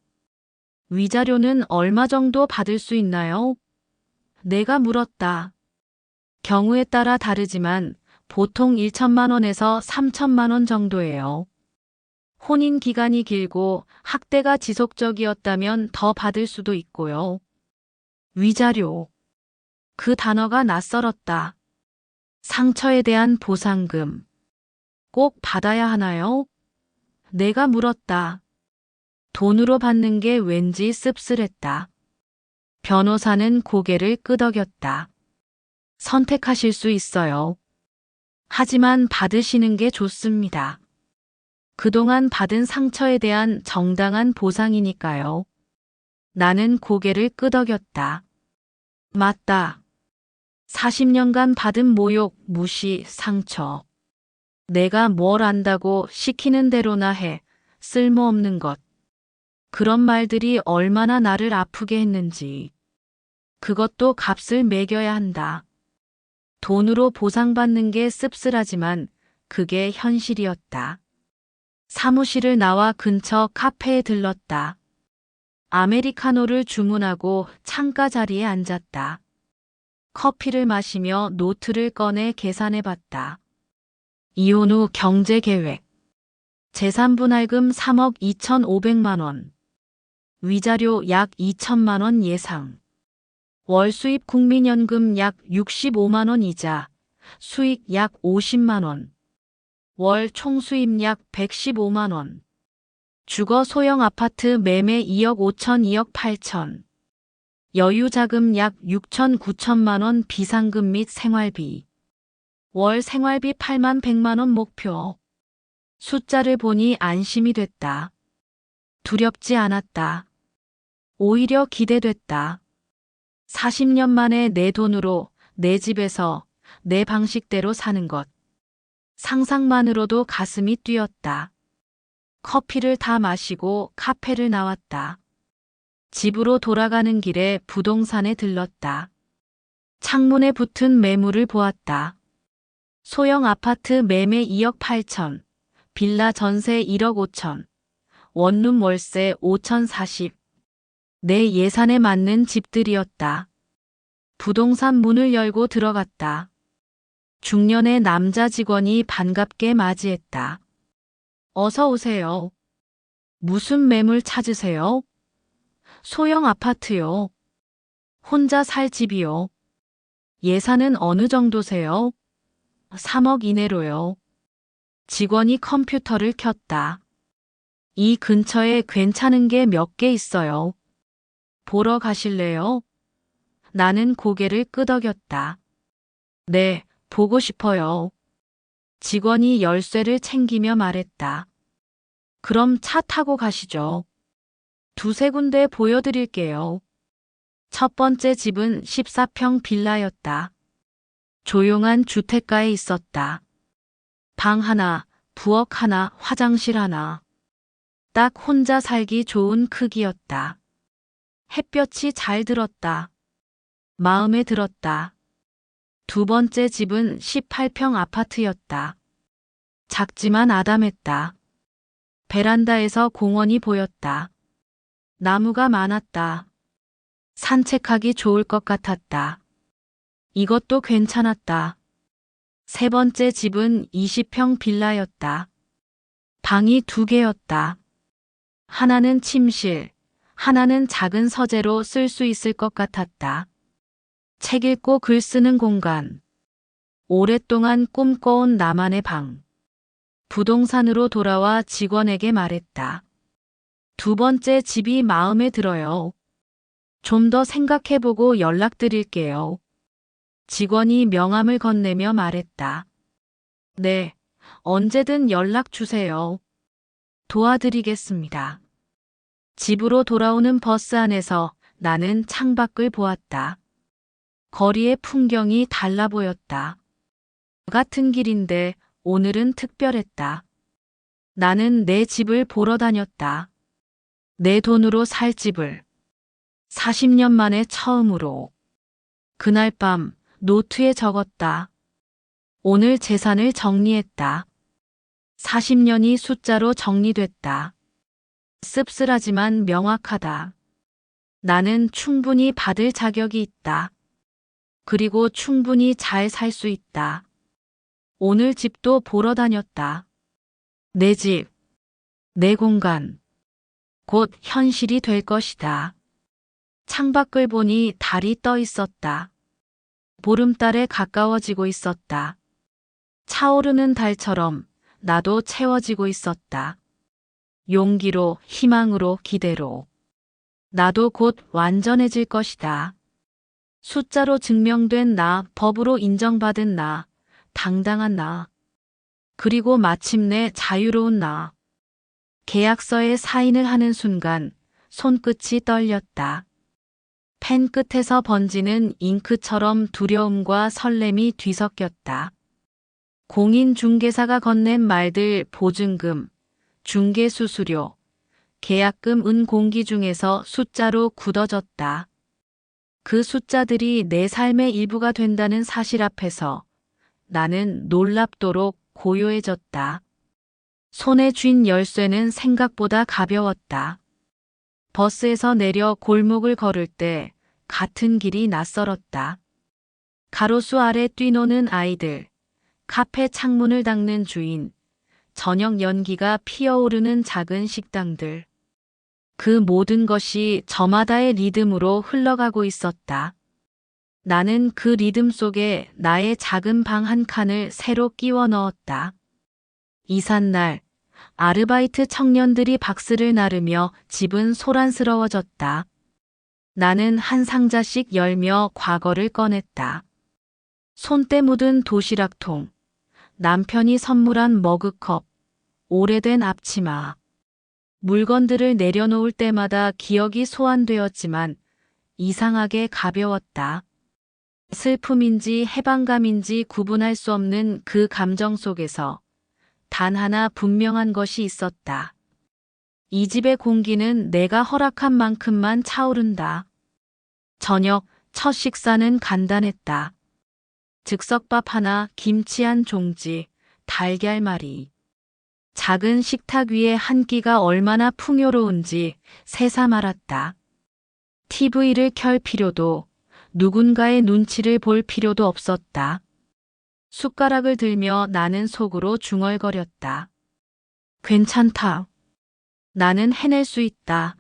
위자료는 얼마 정도 받을 수 있나요? 내가 물었다. 경우에 따라 다르지만 보통 1천만 원에서 3천만 원 정도예요. 혼인 기간이 길고 학대가 지속적이었다면 더 받을 수도 있고요. 위자료. 그 단어가 낯설었다. 상처에 대한 보상금. 꼭 받아야 하나요? 내가 물었다. 돈으로 받는 게 왠지 씁쓸했다. 변호사는 고개를 끄덕였다. 선택하실 수 있어요. 하지만 받으시는 게 좋습니다. 그동안 받은 상처에 대한 정당한 보상이니까요. 나는 고개를 끄덕였다. 맞다. 40년간 받은 모욕, 무시, 상처. 내가 뭘 안다고 시키는 대로나 해. 쓸모없는 것. 그런 말들이 얼마나 나를 아프게 했는지. 그것도 값을 매겨야 한다. 돈으로 보상받는 게 씁쓸하지만 그게 현실이었다. 사무실을 나와 근처 카페에 들렀다. 아메리카노를 주문하고 창가 자리에 앉았다. 커피를 마시며 노트를 꺼내 계산해봤다. 이혼 후 경제계획. 재산분할금 3억 2,500만 원. 위자료 약 2천만 원 예상. 월 수입 국민연금 약 65만 원 이자, 수익 약 50만 원. 월 총수입 약 115만 원. 주거 소형 아파트 매매 2억 5천 2억 8천. 여유자금 약 6천 9천만 원 비상금 및 생활비. 월 생활비 8만 100만 원 목표. 숫자를 보니 안심이 됐다. 두렵지 않았다. 오히려 기대됐다. 40년 만에 내 돈으로 내 집에서 내 방식대로 사는 것. 상상만으로도 가슴이 뛰었다. 커피를 다 마시고 카페를 나왔다. 집으로 돌아가는 길에 부동산에 들렀다. 창문에 붙은 매물을 보았다. 소형 아파트 매매 2억 8천, 빌라 전세 1억 5천, 원룸 월세 5,040. 내 예산에 맞는 집들이었다. 부동산 문을 열고 들어갔다. 중년의 남자 직원이 반갑게 맞이했다. 어서 오세요. 무슨 매물 찾으세요? 소형 아파트요. 혼자 살 집이요. 예산은 어느 정도세요? 3억 이내로요. 직원이 컴퓨터를 켰다. 이 근처에 괜찮은 게 몇 개 있어요. 보러 가실래요? 나는 고개를 끄덕였다. 네, 보고 싶어요. 직원이 열쇠를 챙기며 말했다. 그럼 차 타고 가시죠. 두세 군데 보여드릴게요. 첫 번째 집은 14평 빌라였다. 조용한 주택가에 있었다. 방 하나, 부엌 하나, 화장실 하나. 딱 혼자 살기 좋은 크기였다. 햇볕이 잘 들었다. 마음에 들었다. 두 번째 집은 18평 아파트였다. 작지만 아담했다. 베란다에서 공원이 보였다. 나무가 많았다. 산책하기 좋을 것 같았다. 이것도 괜찮았다. 세 번째 집은 20평 빌라였다. 방이 두 개였다. 하나는 침실, 하나는 작은 서재로 쓸 수 있을 것 같았다. 책 읽고 글 쓰는 공간. 오랫동안 꿈꿔온 나만의 방. 부동산으로 돌아와 직원에게 말했다. 두 번째 집이 마음에 들어요. 좀 더 생각해보고 연락드릴게요. 직원이 명함을 건네며 말했다. 네, 언제든 연락 주세요. 도와드리겠습니다. 집으로 돌아오는 버스 안에서 나는 창밖을 보았다. 거리의 풍경이 달라 보였다. 같은 길인데 오늘은 특별했다. 나는 내 집을 보러 다녔다. 내 돈으로 살 집을. 40년 만에 처음으로. 그날 밤 노트에 적었다. 오늘 재산을 정리했다. 40년이 숫자로 정리됐다. 씁쓸하지만 명확하다. 나는 충분히 받을 자격이 있다. 그리고 충분히 잘 살 수 있다. 오늘 집도 보러 다녔다. 내 집, 내 공간. 곧 현실이 될 것이다. 창밖을 보니 달이 떠 있었다. 보름달에 가까워지고 있었다. 차오르는 달처럼 나도 채워지고 있었다. 용기로, 희망으로, 기대로. 나도 곧 완전해질 것이다. 숫자로 증명된 나, 법으로 인정받은 나, 당당한 나. 그리고 마침내 자유로운 나. 계약서에 사인을 하는 순간 손끝이 떨렸다. 펜 끝에서 번지는 잉크처럼 두려움과 설렘이 뒤섞였다. 공인중개사가 건넨 말들 보증금, 중개수수료, 계약금 은 공기 중에서 숫자로 굳어졌다. 그 숫자들이 내 삶의 일부가 된다는 사실 앞에서 나는 놀랍도록 고요해졌다. 손에 쥔 열쇠는 생각보다 가벼웠다. 버스에서 내려 골목을 걸을 때 같은 길이 낯설었다. 가로수 아래 뛰노는 아이들, 카페 창문을 닦는 주인, 저녁 연기가 피어오르는 작은 식당들. 그 모든 것이 저마다의 리듬으로 흘러가고 있었다. 나는 그 리듬 속에 나의 작은 방 한 칸을 새로 끼워 넣었다. 이삿날 아르바이트 청년들이 박수를 나르며 집은 소란스러워졌다. 나는 한 상자씩 열며 과거를 꺼냈다. 손때 묻은 도시락통, 남편이 선물한 머그컵, 오래된 앞치마. 물건들을 내려놓을 때마다 기억이 소환되었지만 이상하게 가벼웠다. 슬픔인지 해방감인지 구분할 수 없는 그 감정 속에서 단 하나 분명한 것이 있었다. 이 집의 공기는 내가 허락한 만큼만 차오른다. 저녁 첫 식사는 간단했다. 즉석밥 하나, 김치 한 종지, 달걀말이. 작은 식탁 위에 한 끼가 얼마나 풍요로운지 새삼 알았다. TV를 켤 필요도, 누군가의 눈치를 볼 필요도 없었다. 숟가락을 들며 나는 속으로 중얼거렸다. 괜찮다. 나는 해낼 수 있다.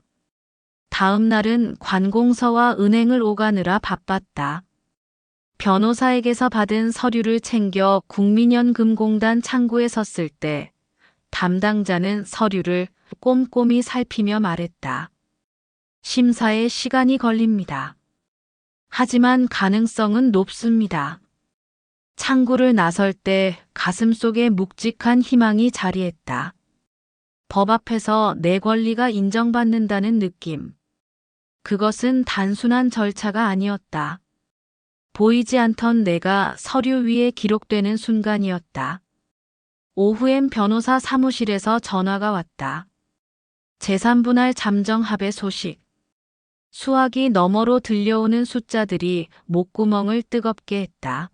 다음 날은 관공서와 은행을 오가느라 바빴다. 변호사에게서 받은 서류를 챙겨 국민연금공단 창구에 섰을 때 담당자는 서류를 꼼꼼히 살피며 말했다. 심사에 시간이 걸립니다. 하지만 가능성은 높습니다. 창구를 나설 때 가슴속에 묵직한 희망이 자리했다. 법 앞에서 내 권리가 인정받는다는 느낌. 그것은 단순한 절차가 아니었다. 보이지 않던 내가 서류 위에 기록되는 순간이었다. 오후엔 변호사 사무실에서 전화가 왔다. 재산분할 잠정합의 소식. 수화기 너머로 들려오는 숫자들이 목구멍을 뜨겁게 했다.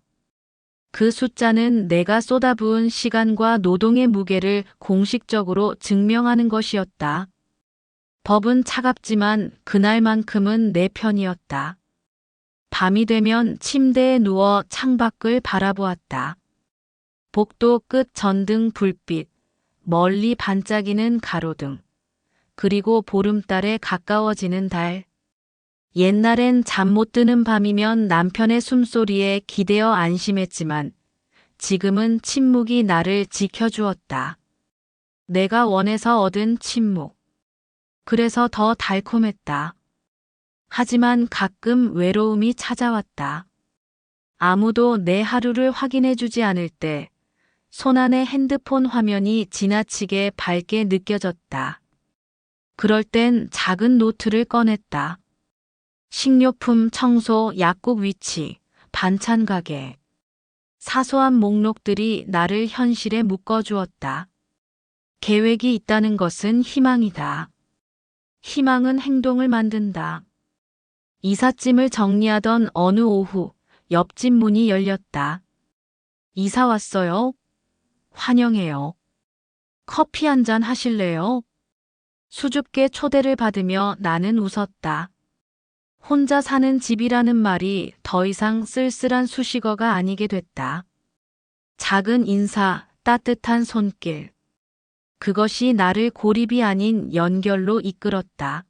그 숫자는 내가 쏟아부은 시간과 노동의 무게를 공식적으로 증명하는 것이었다. 법은 차갑지만 그날만큼은 내 편이었다. 밤이 되면 침대에 누워 창밖을 바라보았다. 복도 끝 전등 불빛, 멀리 반짝이는 가로등, 그리고 보름달에 가까워지는 달. 옛날엔 잠 못 드는 밤이면 남편의 숨소리에 기대어 안심했지만 지금은 침묵이 나를 지켜주었다. 내가 원해서 얻은 침묵. 그래서 더 달콤했다. 하지만 가끔 외로움이 찾아왔다. 아무도 내 하루를 확인해주지 않을 때 손안의 핸드폰 화면이 지나치게 밝게 느껴졌다. 그럴 땐 작은 노트를 꺼냈다. 식료품, 청소, 약국 위치, 반찬 가게. 사소한 목록들이 나를 현실에 묶어주었다. 계획이 있다는 것은 희망이다. 희망은 행동을 만든다. 이삿짐을 정리하던 어느 오후, 옆집 문이 열렸다. 이사 왔어요? 환영해요. 커피 한 잔 하실래요? 수줍게 초대를 받으며 나는 웃었다. 혼자 사는 집이라는 말이 더 이상 쓸쓸한 수식어가 아니게 됐다. 작은 인사, 따뜻한 손길. 그것이 나를 고립이 아닌 연결로 이끌었다.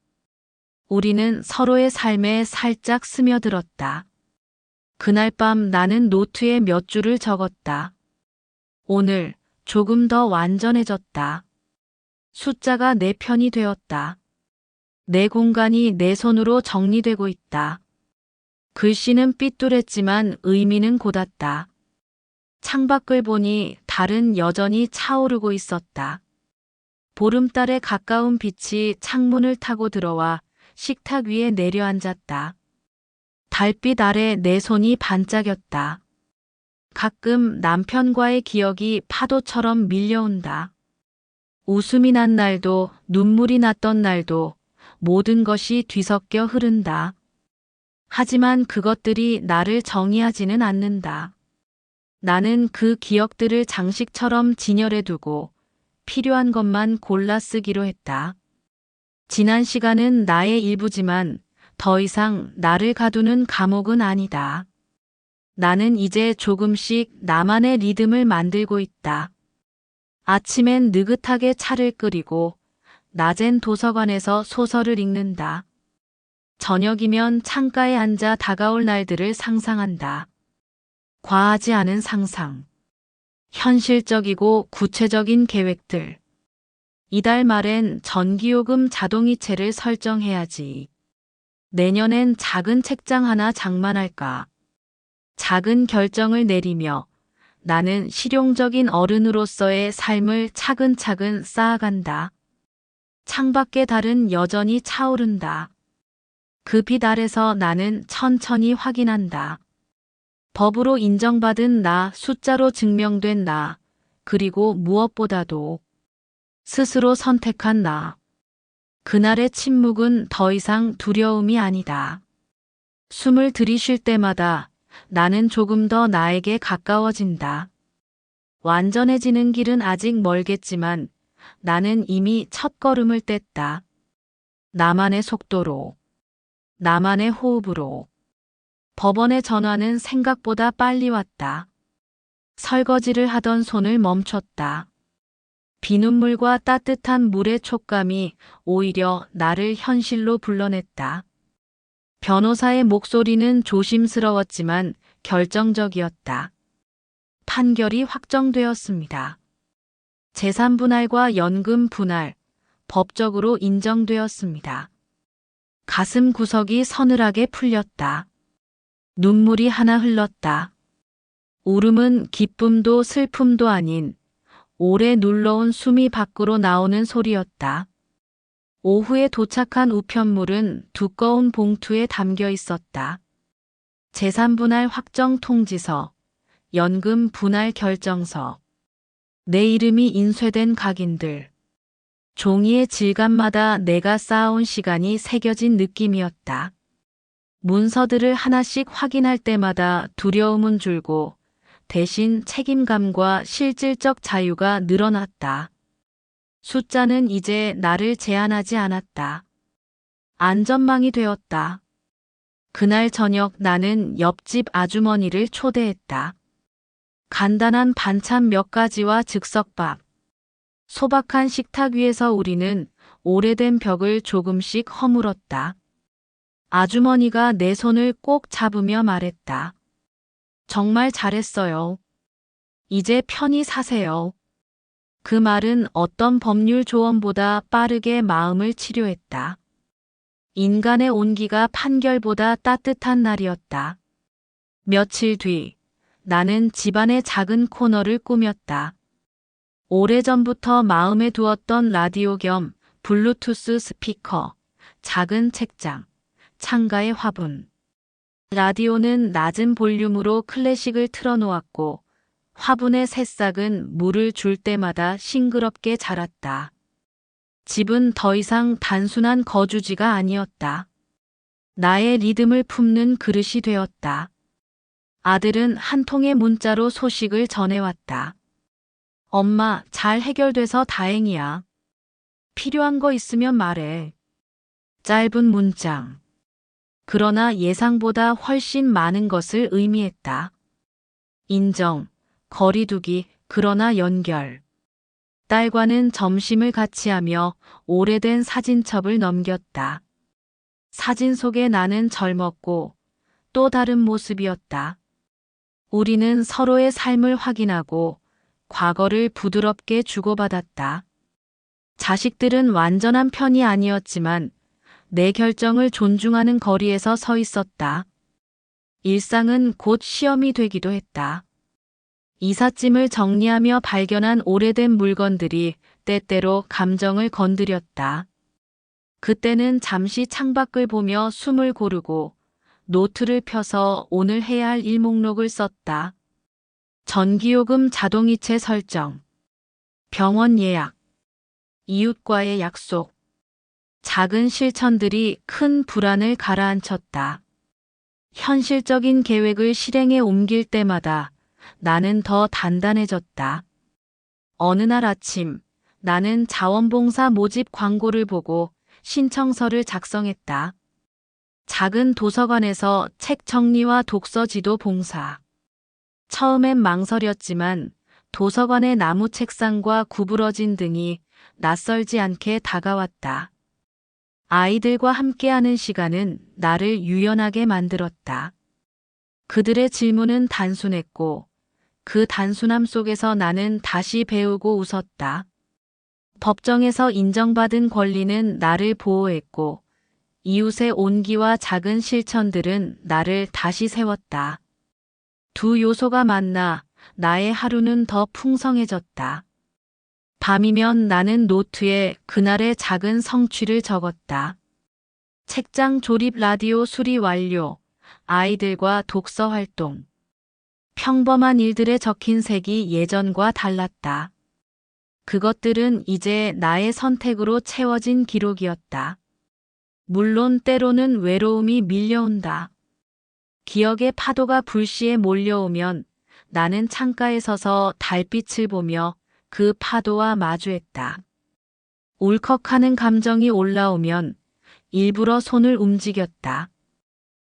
우리는 서로의 삶에 살짝 스며들었다. 그날 밤 나는 노트에 몇 줄을 적었다. 오늘 조금 더 완전해졌다. 숫자가 내 편이 되었다. 내 공간이 내 손으로 정리되고 있다. 글씨는 삐뚤했지만 의미는 곧았다. 창밖을 보니 달은 여전히 차오르고 있었다. 보름달에 가까운 빛이 창문을 타고 들어와 식탁 위에 내려앉았다. 달빛 아래 내 손이 반짝였다. 가끔 남편과의 기억이 파도처럼 밀려온다. 웃음이 난 날도 눈물이 났던 날도 모든 것이 뒤섞여 흐른다. 하지만 그것들이 나를 정의하지는 않는다. 나는 그 기억들을 장식처럼 진열해 두고 필요한 것만 골라 쓰기로 했다. 지난 시간은 나의 일부지만 더 이상 나를 가두는 감옥은 아니다. 나는 이제 조금씩 나만의 리듬을 만들고 있다. 아침엔 느긋하게 차를 끓이고 낮엔 도서관에서 소설을 읽는다. 저녁이면 창가에 앉아 다가올 날들을 상상한다. 과하지 않은 상상. 현실적이고 구체적인 계획들. 이달 말엔 전기요금 자동이체를 설정해야지. 내년엔 작은 책장 하나 장만할까. 작은 결정을 내리며 나는 실용적인 어른으로서의 삶을 차근차근 쌓아간다. 창밖의 달은 여전히 차오른다. 그 빛 아래서 나는 천천히 확인한다. 법으로 인정받은 나, 숫자로 증명된 나, 그리고 무엇보다도 스스로 선택한 나. 그날의 침묵은 더 이상 두려움이 아니다. 숨을 들이쉴 때마다 나는 조금 더 나에게 가까워진다. 완전해지는 길은 아직 멀겠지만 나는 이미 첫걸음을 뗐다. 나만의 속도로, 나만의 호흡으로. 법원의 전화는 생각보다 빨리 왔다. 설거지를 하던 손을 멈췄다. 비눗물과 따뜻한 물의 촉감이 오히려 나를 현실로 불러냈다. 변호사의 목소리는 조심스러웠지만 결정적이었다. 판결이 확정되었습니다. 재산 분할과 연금 분할, 법적으로 인정되었습니다. 가슴 구석이 서늘하게 풀렸다. 눈물이 하나 흘렀다. 울음은 기쁨도 슬픔도 아닌 오래 눌러온 숨이 밖으로 나오는 소리였다. 오후에 도착한 우편물은 두꺼운 봉투에 담겨 있었다. 재산분할 확정 통지서, 연금 분할 결정서, 내 이름이 인쇄된 각인들. 종이의 질감마다 내가 쌓아온 시간이 새겨진 느낌이었다. 문서들을 하나씩 확인할 때마다 두려움은 줄고 대신 책임감과 실질적 자유가 늘어났다. 숫자는 이제 나를 제한하지 않았다. 안전망이 되었다. 그날 저녁 나는 옆집 아주머니를 초대했다. 간단한 반찬 몇 가지와 즉석밥. 소박한 식탁 위에서 우리는 오래된 벽을 조금씩 허물었다. 아주머니가 내 손을 꼭 잡으며 말했다. 정말 잘했어요. 이제 편히 사세요. 그 말은 어떤 법률 조언보다 빠르게 마음을 치료했다. 인간의 온기가 판결보다 따뜻한 날이었다. 며칠 뒤 나는 집안의 작은 코너를 꾸몄다. 오래전부터 마음에 두었던 라디오 겸 블루투스 스피커, 작은 책장, 창가의 화분. 라디오는 낮은 볼륨으로 클래식을 틀어놓았고 화분의 새싹은 물을 줄 때마다 싱그럽게 자랐다. 집은 더 이상 단순한 거주지가 아니었다. 나의 리듬을 품는 그릇이 되었다. 아들은 한 통의 문자로 소식을 전해왔다. 엄마, 잘 해결돼서 다행이야. 필요한 거 있으면 말해. 짧은 문장. 그러나 예상보다 훨씬 많은 것을 의미했다. 인정, 거리두기, 그러나 연결. 딸과는 점심을 같이 하며 오래된 사진첩을 넘겼다. 사진 속에 나는 젊었고 또 다른 모습이었다. 우리는 서로의 삶을 확인하고 과거를 부드럽게 주고받았다. 자식들은 완전한 편이 아니었지만 내 결정을 존중하는 거리에서 서 있었다. 일상은 곧 시험이 되기도 했다. 이삿짐을 정리하며 발견한 오래된 물건들이 때때로 감정을 건드렸다. 그때는 잠시 창밖을 보며 숨을 고르고 노트를 펴서 오늘 해야 할 일 목록을 썼다. 전기요금 자동이체 설정, 병원 예약, 이웃과의 약속. 작은 실천들이 큰 불안을 가라앉혔다. 현실적인 계획을 실행에 옮길 때마다 나는 더 단단해졌다. 어느 날 아침 나는 자원봉사 모집 광고를 보고 신청서를 작성했다. 작은 도서관에서 책 정리와 독서 지도 봉사. 처음엔 망설였지만 도서관의 나무 책상과 구부러진 등이 낯설지 않게 다가왔다. 아이들과 함께하는 시간은 나를 유연하게 만들었다. 그들의 질문은 단순했고 그 단순함 속에서 나는 다시 배우고 웃었다. 법정에서 인정받은 권리는 나를 보호했고 이웃의 온기와 작은 실천들은 나를 다시 세웠다. 두 요소가 만나 나의 하루는 더 풍성해졌다. 밤이면 나는 노트에 그날의 작은 성취를 적었다. 책장 조립, 라디오 수리 완료, 아이들과 독서 활동. 평범한 일들에 적힌 색이 예전과 달랐다. 그것들은 이제 나의 선택으로 채워진 기록이었다. 물론 때로는 외로움이 밀려온다. 기억의 파도가 불시에 몰려오면 나는 창가에 서서 달빛을 보며 그 파도와 마주했다. 울컥하는 감정이 올라오면 일부러 손을 움직였다.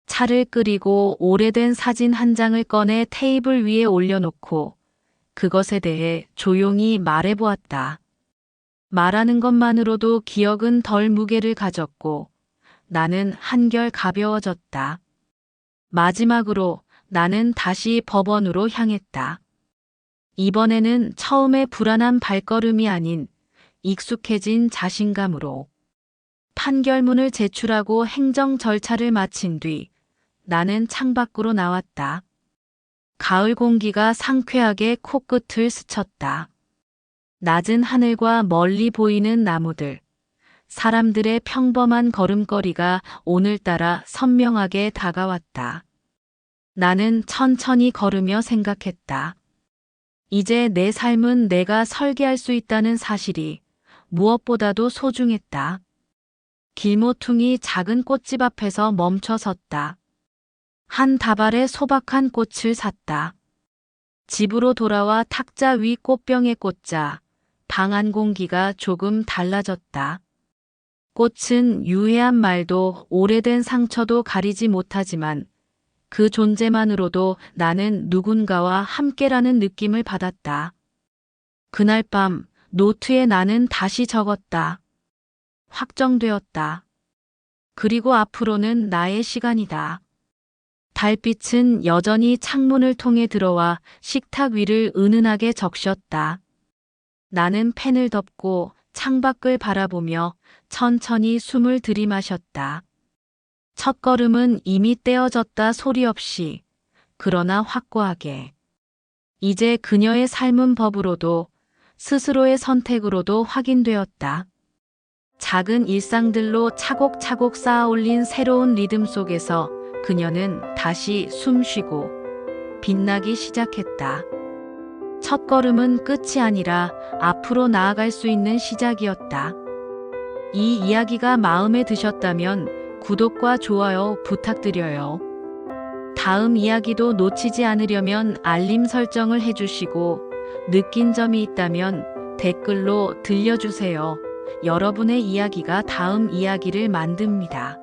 차를 끓이고 오래된 사진 한 장을 꺼내 테이블 위에 올려놓고 그것에 대해 조용히 말해보았다. 말하는 것만으로도 기억은 덜 무게를 가졌고 나는 한결 가벼워졌다. 마지막으로 나는 다시 법원으로 향했다. 이번에는 처음에 불안한 발걸음이 아닌 익숙해진 자신감으로. 판결문을 제출하고 행정 절차를 마친 뒤 나는 창밖으로 나왔다. 가을 공기가 상쾌하게 코끝을 스쳤다. 낮은 하늘과 멀리 보이는 나무들, 사람들의 평범한 걸음걸이가 오늘따라 선명하게 다가왔다. 나는 천천히 걸으며 생각했다. 이제 내 삶은 내가 설계할 수 있다는 사실이 무엇보다도 소중했다. 길모퉁이 작은 꽃집 앞에서 멈춰 섰다. 한 다발의 소박한 꽃을 샀다. 집으로 돌아와 탁자 위 꽃병에 꽂자 방 안 공기가 조금 달라졌다. 꽃은 유해한 말도 오래된 상처도 가리지 못하지만 그 존재만으로도 나는 누군가와 함께라는 느낌을 받았다. 그날 밤 노트에 나는 다시 적었다. 확정되었다. 그리고 앞으로는 나의 시간이다. 달빛은 여전히 창문을 통해 들어와 식탁 위를 은은하게 적셨다. 나는 펜을 덮고 창밖을 바라보며 천천히 숨을 들이마셨다. 첫걸음은 이미 떼어졌다, 소리 없이, 그러나 확고하게. 이제 그녀의 삶은 법으로도 스스로의 선택으로도 확인되었다. 작은 일상들로 차곡차곡 쌓아올린 새로운 리듬 속에서 그녀는 다시 숨쉬고 빛나기 시작했다. 첫걸음은 끝이 아니라 앞으로 나아갈 수 있는 시작이었다. 이 이야기가 마음에 드셨다면 구독과 좋아요 부탁드려요. 다음 이야기도 놓치지 않으려면 알림 설정을 해주시고 느낀 점이 있다면 댓글로 들려주세요. 여러분의 이야기가 다음 이야기를 만듭니다.